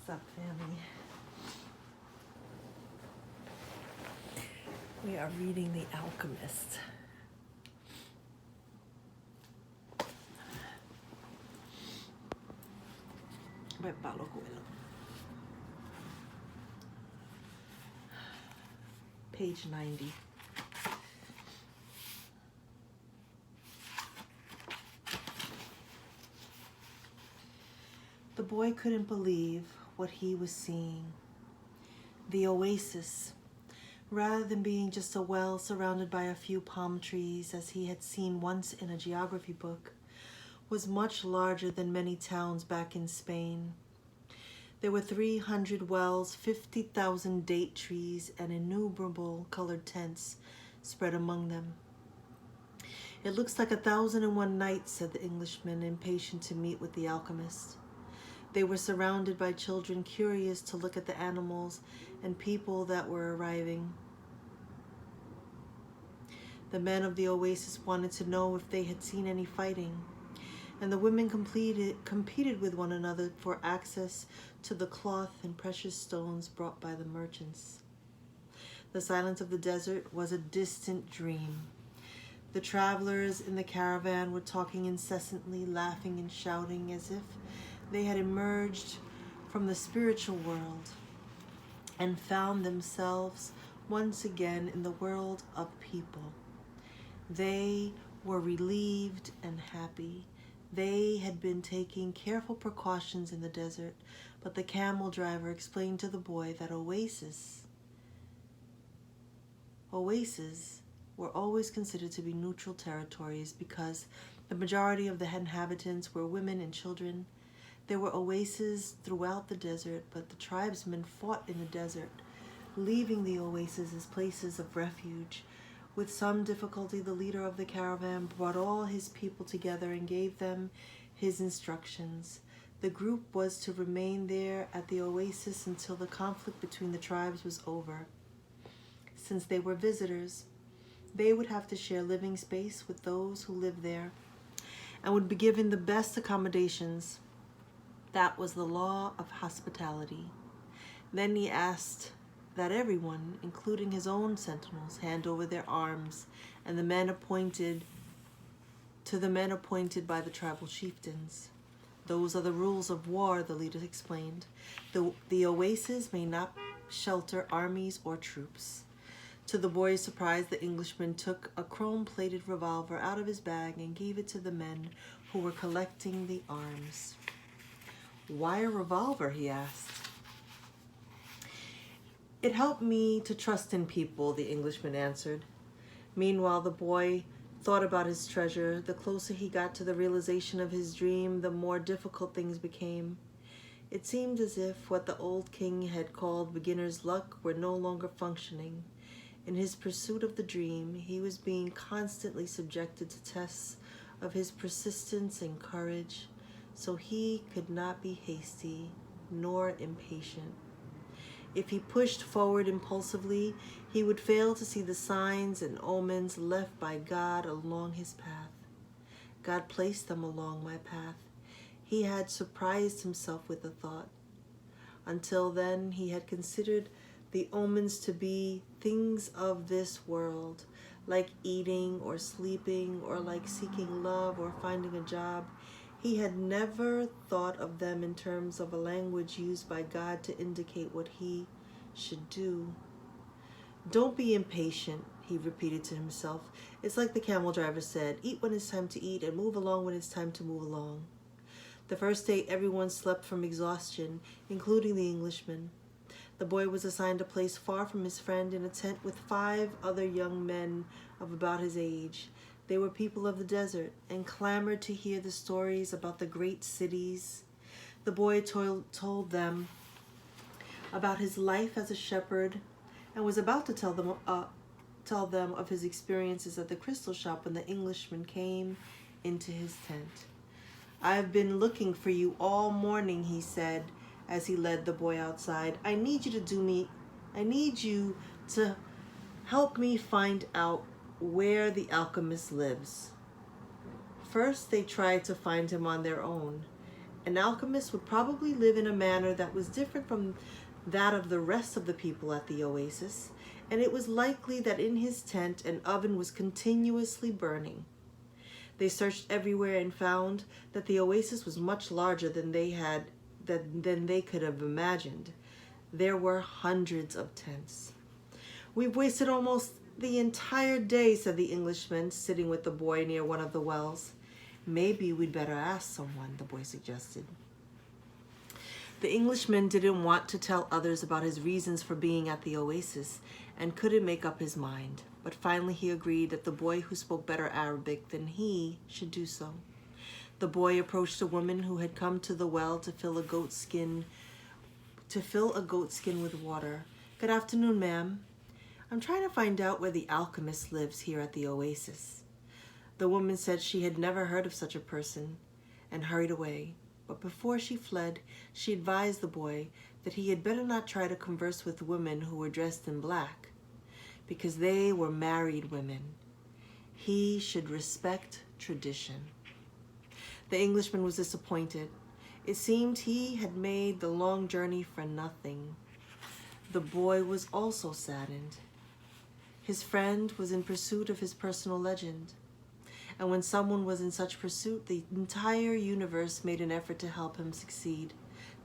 What's up, family? We are reading The Alchemist. By Paulo Coelho. Page 90. The boy couldn't believe what he was seeing. The oasis, rather than being just a well surrounded by a few palm trees as he had seen once in a geography book, was much larger than many towns back in Spain. There were 300 wells, 50,000 date trees, and innumerable colored tents spread among them. "It looks like 1,001 nights," said the Englishman, impatient to meet with the alchemist. They were surrounded by children curious to look at the animals and people that were arriving. The men of the oasis wanted to know if they had seen any fighting, and the women competed with one another for access to the cloth and precious stones brought by the merchants. The silence of the desert was a distant dream. The travelers in the caravan were talking incessantly, laughing and shouting as if they had emerged from the spiritual world and found themselves once again in the world of people. They were relieved and happy. They had been taking careful precautions in the desert, but the camel driver explained to the boy that oases were always considered to be neutral territories because the majority of the inhabitants were women and children. There were oases throughout the desert, but the tribesmen fought in the desert, leaving the oases as places of refuge. With some difficulty, the leader of the caravan brought all his people together and gave them his instructions. The group was to remain there at the oasis until the conflict between the tribes was over. Since they were visitors, they would have to share living space with those who lived there and would be given the best accommodations. That was the law of hospitality. Then he asked that everyone, including his own sentinels, hand over their arms, and the men appointed by the tribal chieftains. "Those are the rules of war," the leader explained. The oasis may not shelter armies or troops. To the boy's surprise, the Englishman took a chrome-plated revolver out of his bag and gave it to the men who were collecting the arms. "Why a revolver?" he asked. "It helped me to trust in people," the Englishman answered. Meanwhile, the boy thought about his treasure. The closer he got to the realization of his dream, the more difficult things became. It seemed as if what the old king had called beginner's luck were no longer functioning. In his pursuit of the dream, he was being constantly subjected to tests of his persistence and courage, so he could not be hasty nor impatient. If he pushed forward impulsively, he would fail to see the signs and omens left by God along his path. God placed them along my path. He had surprised himself with the thought. Until then, he had considered the omens to be things of this world, like eating or sleeping, or like seeking love or finding a job. He had never thought of them in terms of a language used by God to indicate what he should do. "Don't be impatient," he repeated to himself. "It's like the camel driver said, eat when it's time to eat and move along when it's time to move along." The first day, everyone slept from exhaustion, including the Englishman. The boy was assigned a place far from his friend in a tent with 5 other young men of about his age. They were people of the desert and clamored to hear the stories about the great cities. The boy told them about his life as a shepherd and was about to tell them of his experiences at the crystal shop when the Englishman came into his tent. "I've been looking for you all morning," he said as he led the boy outside. I need you to help me find out where the alchemist lives." First, they tried to find him on their own. An alchemist would probably live in a manner that was different from that of the rest of the people at the oasis, and it was likely that in his tent an oven was continuously burning. They searched everywhere and found that the oasis was much larger than they could have imagined. There were hundreds of tents. "We've wasted almost the entire day," said the Englishman, sitting with the boy near one of the wells. "Maybe we'd better ask someone," the boy suggested. The Englishman didn't want to tell others about his reasons for being at the oasis and couldn't make up his mind. But finally he agreed that the boy who spoke better Arabic than he should do so. The boy approached a woman who had come to the well to fill a goat skin with water. "Good afternoon, ma'am. I'm trying to find out where the alchemist lives here at the oasis." The woman said she had never heard of such a person and hurried away. But before she fled, she advised the boy that he had better not try to converse with women who were dressed in black, because they were married women. He should respect tradition. The Englishman was disappointed. It seemed he had made the long journey for nothing. The boy was also saddened. His friend was in pursuit of his personal legend. And when someone was in such pursuit, the entire universe made an effort to help him succeed.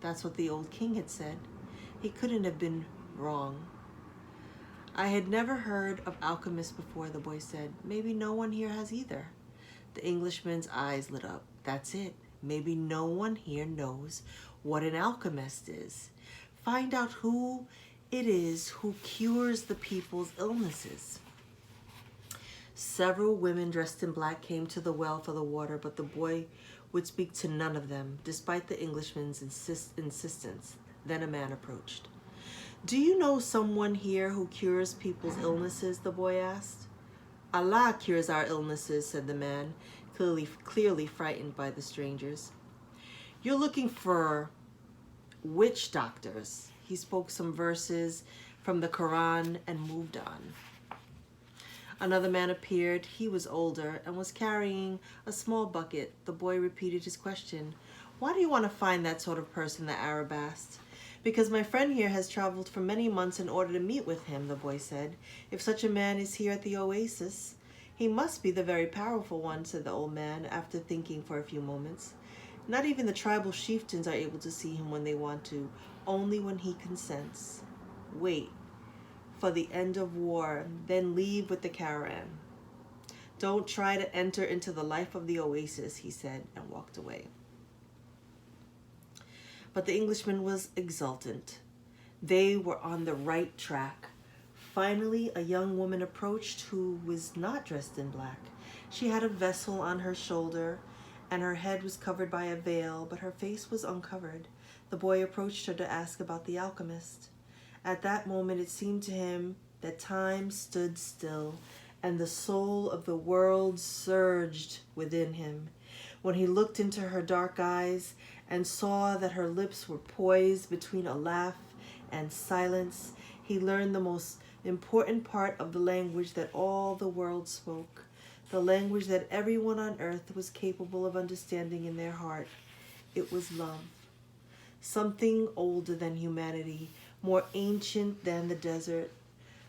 That's what the old king had said. He couldn't have been wrong. "I had never heard of alchemists before," the boy said. "Maybe no one here has either." The Englishman's eyes lit up. "That's it. Maybe no one here knows what an alchemist is. Find out who it is who cures the people's illnesses." Several women dressed in black came to the well for the water, but the boy would speak to none of them, despite the Englishman's insistence. Then a man approached. "Do you know someone here who cures people's illnesses?" the boy asked. "Allah cures our illnesses," said the man, clearly frightened by the strangers. "You're looking for witch doctors." He spoke some verses from the Quran and moved on. Another man appeared. He was older and was carrying a small bucket. The boy repeated his question. "Why do you want to find that sort of person?" the Arab asked. "Because my friend here has traveled for many months in order to meet with him," the boy said. "If such a man is here at the oasis, he must be the very powerful one," said the old man, after thinking for a few moments. "Not even the tribal chieftains are able to see him when they want to, only when he consents. Wait for the end of war, then leave with the caravan. Don't try to enter into the life of the oasis," he said, and walked away. But the Englishman was exultant. They were on the right track. Finally, a young woman approached who was not dressed in black. She had a vessel on her shoulder, and her head was covered by a veil, but her face was uncovered. The boy approached her to ask about the alchemist. At that moment, it seemed to him that time stood still, and the soul of the world surged within him. When he looked into her dark eyes and saw that her lips were poised between a laugh and silence, he learned the most important part of the language that all the world spoke, the language that everyone on earth was capable of understanding in their heart. It was love. Something older than humanity, more ancient than the desert,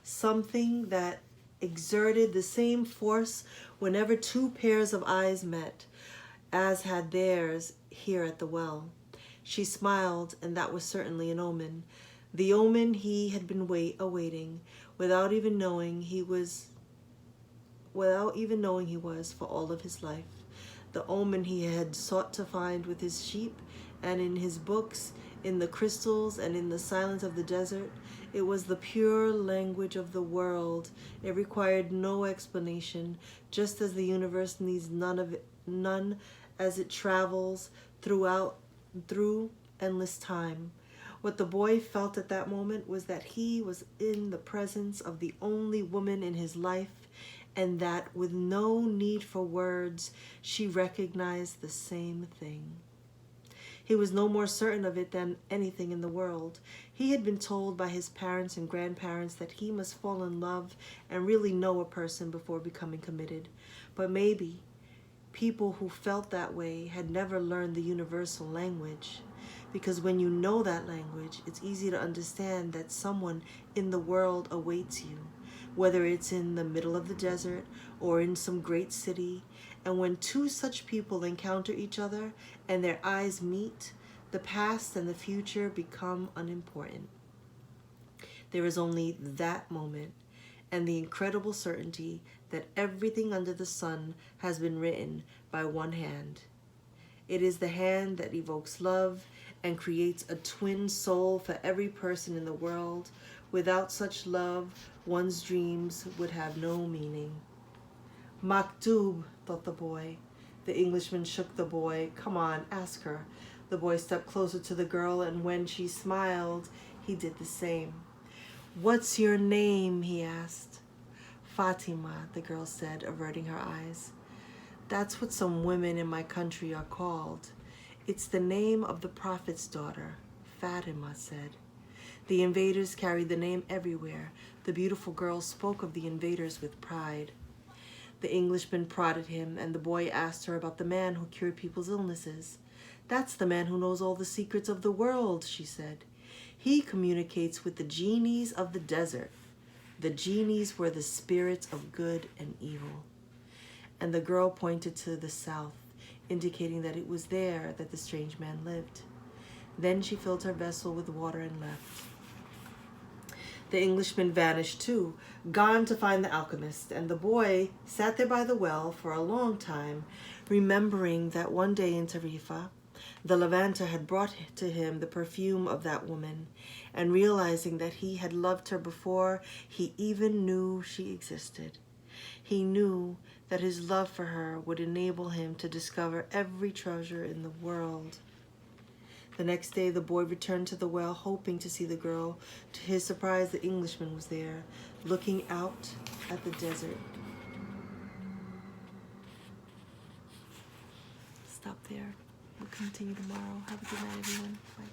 something that exerted the same force whenever two pairs of eyes met, as had theirs here at the well. She smiled, and that was certainly an omen. The omen he had been awaiting, without even knowing he was for all of his life. The omen he had sought to find with his sheep and in his books, in the crystals and in the silence of the desert. It was the pure language of the world. It required no explanation, just as the universe needs none as it travels through endless time. What the boy felt at that moment was that he was in the presence of the only woman in his life, and that with no need for words, she recognized the same thing. He was no more certain of it than anything in the world. He had been told by his parents and grandparents that he must fall in love and really know a person before becoming committed. But maybe People who felt that way had never learned the universal language, because when you know that language, it's easy to understand that someone in the world awaits you, whether it's in the middle of the desert or in some great city. And when two such people encounter each other and their eyes meet, the past and the future become unimportant. There is only that moment and the incredible certainty that everything under the sun has been written by one hand. It is the hand that evokes love and creates a twin soul for every person in the world. Without such love, one's dreams would have no meaning. Maktub, thought the boy. The Englishman shook the boy. Come on, ask her. The boy stepped closer to the girl, and when she smiled, he did the same. What's your name? He asked. Fatima, the girl said, averting her eyes. That's what some women in my country are called. It's the name of the prophet's daughter, Fatima said. The invaders carried the name everywhere. The beautiful girl spoke of the invaders with pride. The Englishman prodded him, and the boy asked her about the man who cured people's illnesses. That's the man who knows all the secrets of the world, she said. He communicates with the genies of the desert. The genies were the spirits of good and evil. And the girl pointed to the south, indicating that it was there that the strange man lived. Then she filled her vessel with water and left. The Englishman vanished too, gone to find the alchemist, and the boy sat there by the well for a long time, remembering that one day in Tarifa, the Levanter had brought to him the perfume of that woman, and realizing that he had loved her before he even knew she existed. He knew that his love for her would enable him to discover every treasure in the world. The next day, the boy returned to the well, hoping to see the girl. To his surprise, the Englishman was there, looking out at the desert. Stop there. We'll continue tomorrow. Have a good night, everyone. Bye.